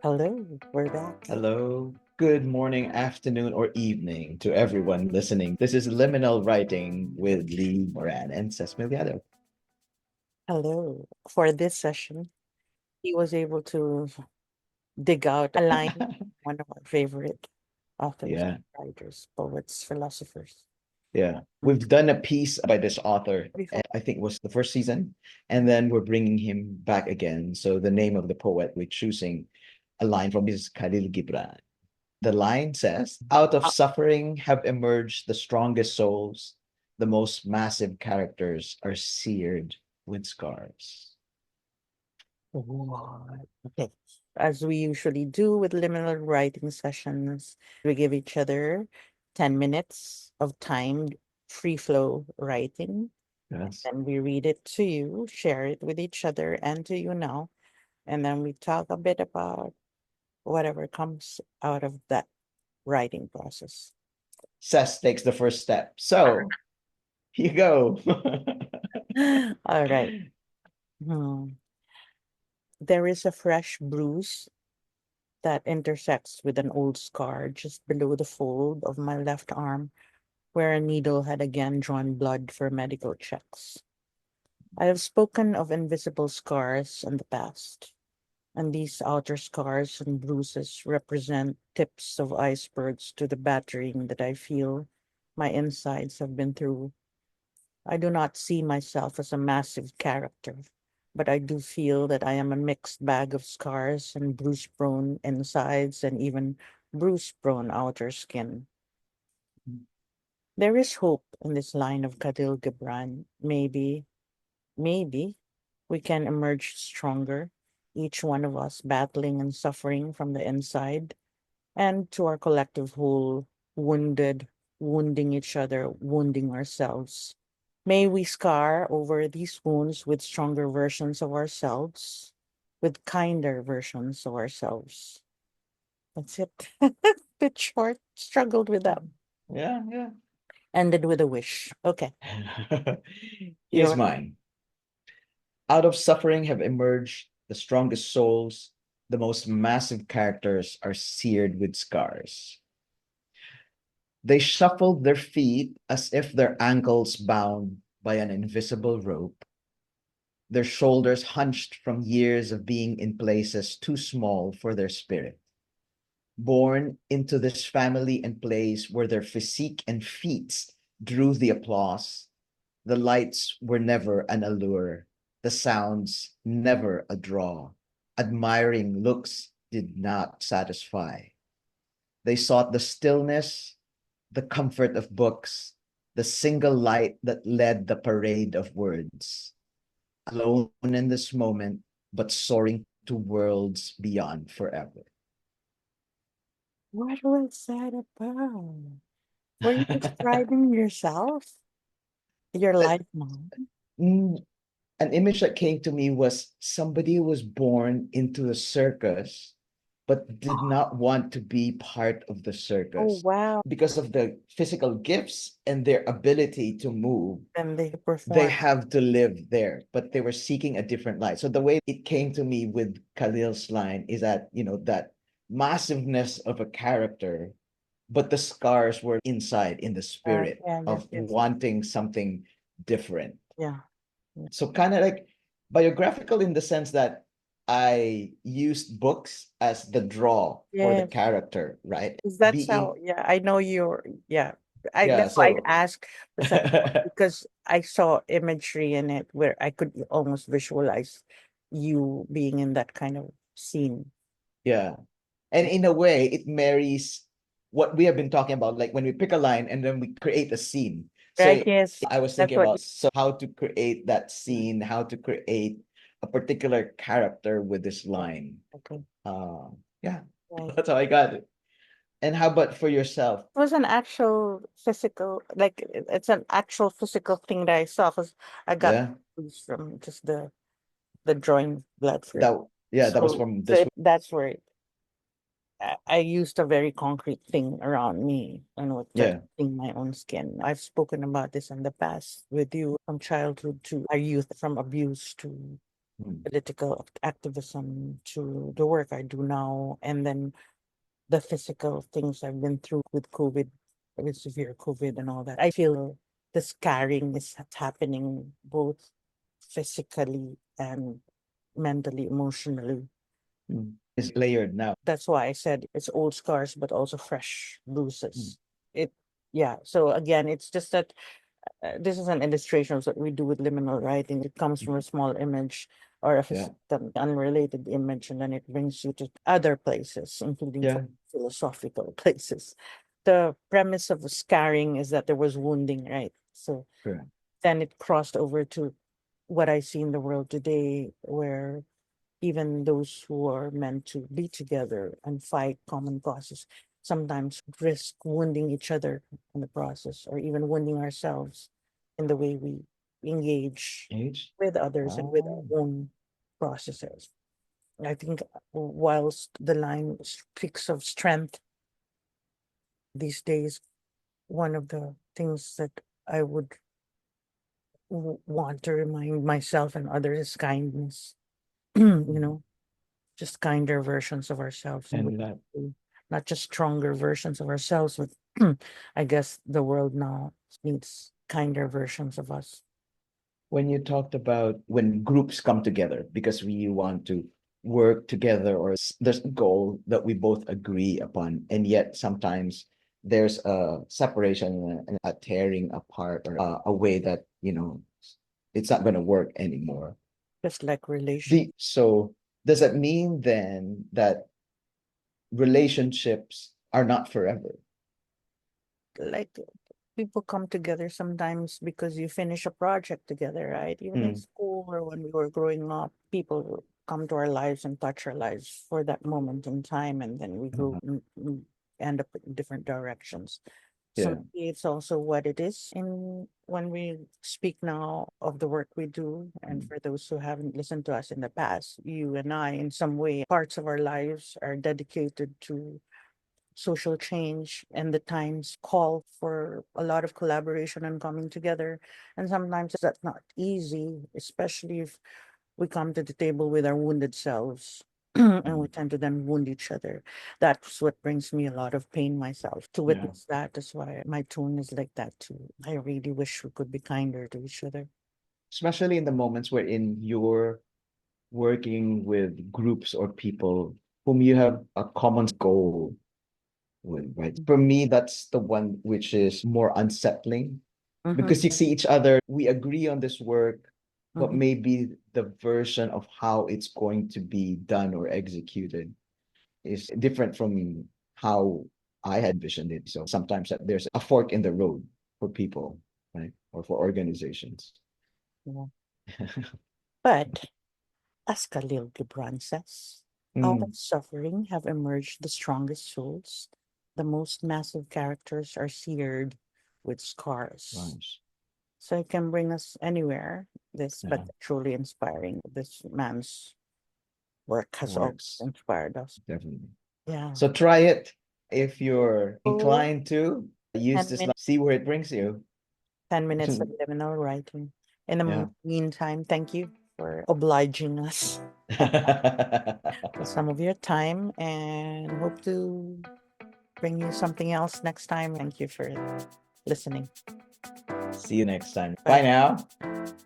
Hello, we're back. Hello, good morning, afternoon, or evening to everyone listening. This is Liminal Writing with Lee Moran and Millado. Hello. For this session, he was able to dig out a line, one of our favorite authors, Yeah, writers, poets, philosophers. yeah. Mm. We've done a piece by this author, Before, and I think it was the first season, and then we're bringing him back again. So the name of the poet, we're choosing a line from his Khalil Gibran. The line says, "Out of uh, suffering have emerged the strongest souls. The most massive characters are seared with scars." what? Okay. As we usually do with liminal writing sessions, we give each other 10 minutes of timed free flow writing. Yes. And we read it to you, share it with each other and to you now. And then we talk a bit about whatever comes out of that writing process. Seth takes the first step. So here you go. All right. Hmm. There is a fresh bruise that intersects with an old scar just below the fold of my left arm, where a needle had again drawn blood for medical checks. I have spoken of invisible scars in the past, and these outer scars and bruises represent tips of icebergs to the battering that I feel my insides have been through. I do not see myself as a massive character, but I do feel that I am a mixed bag of scars and bruise prone insides and even bruise prone outer skin. There is hope in this line of Khalil Gibran. Maybe we can emerge stronger, each one of us battling and suffering from the inside, and to our collective whole, wounded, wounding each other, wounding ourselves. May we scar over these wounds with stronger versions of ourselves, with kinder versions of ourselves. That's it. Bit short, struggled with that. Yeah, yeah. Ended with a wish. Okay. Here's Your mine. Out of suffering have emerged the strongest souls. The most massive characters are seared with scars. They shuffled their feet as if their ankles bound by an invisible rope, their shoulders hunched from years of being in places too small for their spirit. Born into this family and place where their physique and feats drew the applause, the lights were never an allure, the sounds never a draw. Admiring looks did not satisfy. They sought the stillness, the comfort of books, the single light that led the parade of words. Alone in this moment, but soaring to worlds beyond forever. what was that about? Were you describing yourself? Your life now? Mm, an image that came to me was somebody who was born into a circus but did not want to be part of the Oh circus wow. because of the physical gifts and their ability to move. And they They perform. have to live there, but they were seeking a different life. So the way it came to me with Khalil's line is that, that massiveness of a character, but the scars were inside in the spirit Yeah, yes, of yes. wanting something different. Yeah. Yeah. So kind of like biographical in the sense that I used books as the draw for the Yes. character, right? 'Cause that's how, Being, yeah, I know you're, yeah. yeah, That's why I so asked for such because I saw imagery in it where I could almost visualize you being in that kind of scene. yeah. And in a way, it marries what we have been talking about, like when we pick a line and then we create a scene. Right? So Yes. I was That's thinking what about so how to create that scene, how to create a particular character with this yeah. line. Okay. Yeah, Right. that's how I got it. And how about for yourself? It was an actual physical, like it's an actual physical thing that I saw because I got Yeah, bruised from just the drawing blood for it. that yeah, that was from this. That's where I used a very concrete thing around me and was Yeah, touching my own skin. I've spoken about this in the past with you from childhood to our youth, from abuse to political activism to the work I do now, and then the physical things I've been through with COVID, with severe COVID and all that. I feel the scarring is happening both physically and mentally, emotionally. It's layered now. That's why I said it's old scars, but also fresh bruises. It, yeah. So again, it's just that this is an illustration of what we do with liminal writing. It comes from a small image or a unrelated image, and then it brings you to other places, including philosophical places. The premise of the scarring is that there was wounding, right? So then it crossed over to what I see in the world today, where even those who are meant to be together and fight common causes sometimes risk wounding each other in the process, or even wounding ourselves in the way we engage with others and with our own processes. I think whilst the line speaks of strength these days, one of the things that I would want to remind myself and others is kindness. You know, just kinder versions of ourselves, And that not just stronger versions of ourselves, but I guess the world now needs kinder versions of us. when you talked about when groups come together because we want to work together, or there's a goal that we both agree upon, and yet sometimes there's a separation and a tearing apart, or a way that it's not going to work anymore. Just like relation. So does that mean then that relationships are not forever? Like people come together sometimes because you finish a project together, right? Even in school or when we were growing up, people come to our lives and touch our lives for that moment in time, and then we go and end up in different directions. So maybe it's also what it is in when we speak now of the work we do. And for those who haven't listened to us in the past, you and I, in some way, parts of our lives are dedicated to social change, and the times call for a lot of collaboration and coming together. And sometimes that's not easy, especially if we come to the table with our wounded selves. And we tend to then wound each other. That's what brings me a lot of pain myself to witness that. That's why my tone is like that too. I really wish we could be kinder to each other. Especially in the moments wherein you're working with groups or people whom you have a common goal with, right? For me, that's the one which is more unsettling because you see each other, we agree on this work, but maybe the version of how it's going to be done or executed is different from how I had envisioned it. So sometimes there's a fork in the road for people, right? Or for organizations. Yeah. But as Khalil Gibran says, out of suffering have emerged the strongest souls. The most massive characters are seared with scars. Nice. So it can bring us anywhere. But truly inspiring. This man's work has always inspired us. Definitely. Yeah. So try it if you're Oh, inclined to use 10 this, minutes, see where it brings you. 10 minutes of liminal writing. In the Yeah. meantime, thank you for obliging us with some of your time, and hope to bring you something else next time. Thank you for listening. See you next time. Bye Bye. now.